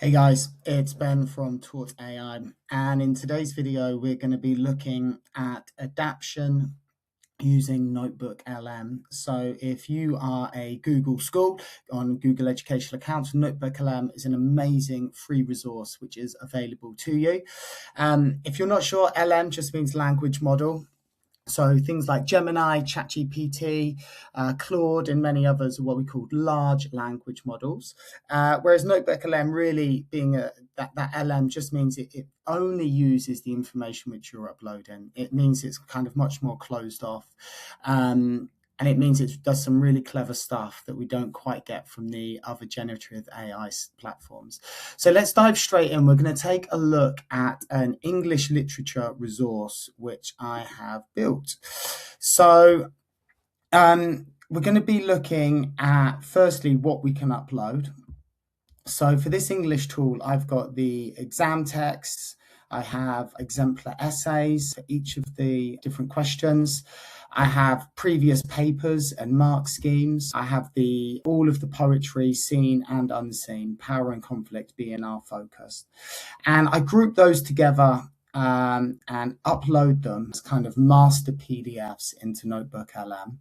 Hey guys, it's Ben from Taught AI, and in today's video we're going to be looking at adaptation using NotebookLM. So if you are a Google school on Google Educational Accounts, NotebookLM is an amazing free resource which is available to you. If you're not sure, LM just means language model. So things like Gemini, ChatGPT, Claude, and many others are what we call large language models. Whereas NotebookLM really being that LM just means it only uses the information which you're uploading. It means it's kind of much more closed off. And it means it does some really clever stuff that we don't quite get from the other generative AI platforms. So let's dive straight in. We're going to take a look at an English literature resource which I have built. So we're going to be looking at, firstly, what we can upload. So for this English tool, I've got the exam texts. I have exemplar essays for each of the different questions. I have previous papers and mark schemes. I have all of the poetry, seen and unseen, power and conflict being our focus. And I group those together and upload them as kind of master PDFs into NotebookLM.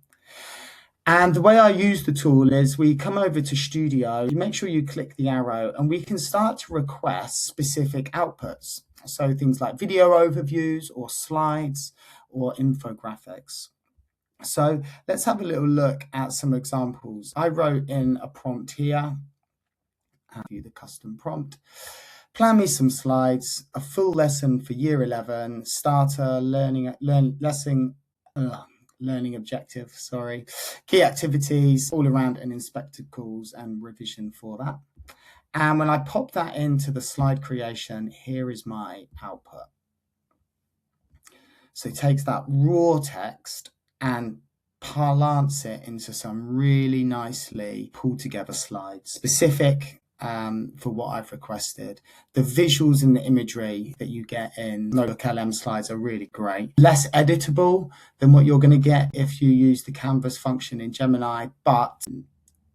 And the way I use the tool is we come over to Studio, you make sure you click the arrow, and we can start to request specific outputs. So things like video overviews or slides or infographics. So let's have a little look at some examples. I wrote in a prompt here. I'll view the custom prompt. Plan me some slides, a full lesson for year 11, starter, learning objective, key activities, all around and inspected calls and revision for that. And when I pop that into the slide creation, here is my output. So it takes that raw text and parlance it into some really nicely pulled together slides, specific for what I've requested. The visuals and the imagery that you get in NotebookLM slides are really great. Less editable than what you're going to get if you use the canvas function in Gemini, but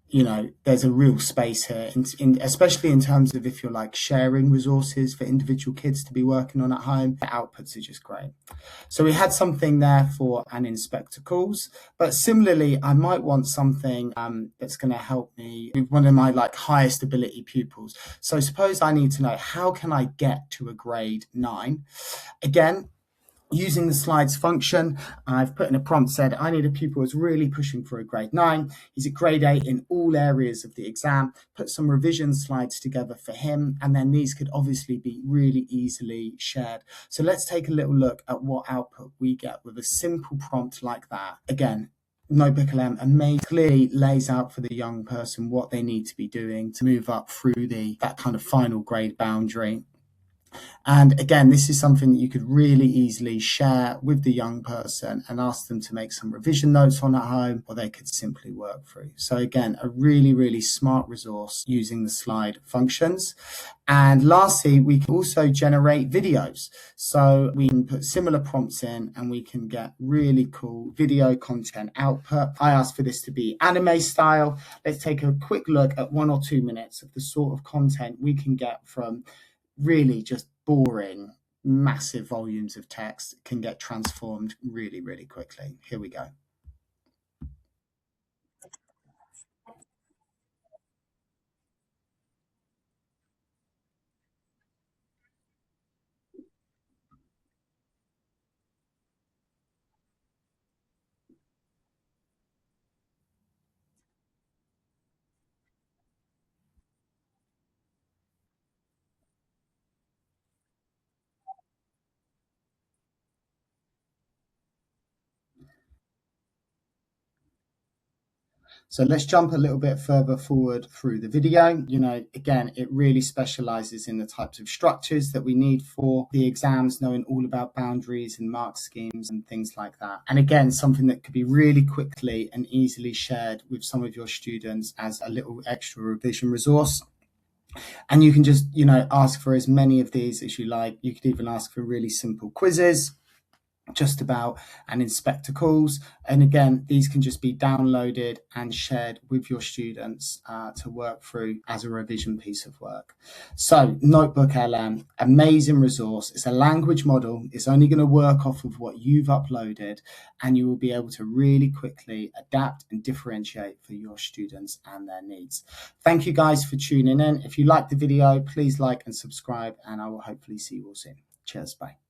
you know, there's a real space here, especially in terms of if you're like sharing resources for individual kids to be working on at home. The outputs are just great. So we had something there for an inspector calls, but similarly, I might want something that's going to help me with one of my like highest ability pupils. So suppose I need to know, how can I get to a grade 9? Again, using the slides function, I've put in a prompt, said I need a pupil who's really pushing for a grade 9. He's at grade 8 in all areas of the exam. Put some revision slides together for him, and then these could obviously be really easily shared. So let's take a little look at what output we get with a simple prompt like that. Again, NotebookLM clearly lays out for the young person what they need to be doing to move up through that kind of final grade boundary. And again, this is something that you could really easily share with the young person and ask them to make some revision notes on at home, or they could simply work through. So again, a really, really smart resource using the slide functions. And lastly, we can also generate videos. So we can put similar prompts in and we can get really cool video content output. I asked for this to be anime style. Let's take a quick look at 1 or 2 minutes of the sort of content we can get from really just boring, massive volumes of text can get transformed really, really quickly. Here we go. So let's jump a little bit further forward through the video. You know, again, it really specializes in the types of structures that we need for the exams, knowing all about boundaries and mark schemes and things like that. And again, something that could be really quickly and easily shared with some of your students as a little extra revision resource. And you can just, you know, ask for as many of these as you like. You could even ask for really simple quizzes. just about, and inspector calls. And again, these can just be downloaded and shared with your students to work through as a revision piece of work. So NotebookLM, amazing resource. It's a language model. It's only going to work off of what you've uploaded, and you will be able to really quickly adapt and differentiate for your students and their needs. Thank you guys for tuning in. If you liked the video, please like and subscribe, and I will hopefully see you all soon. Cheers, bye.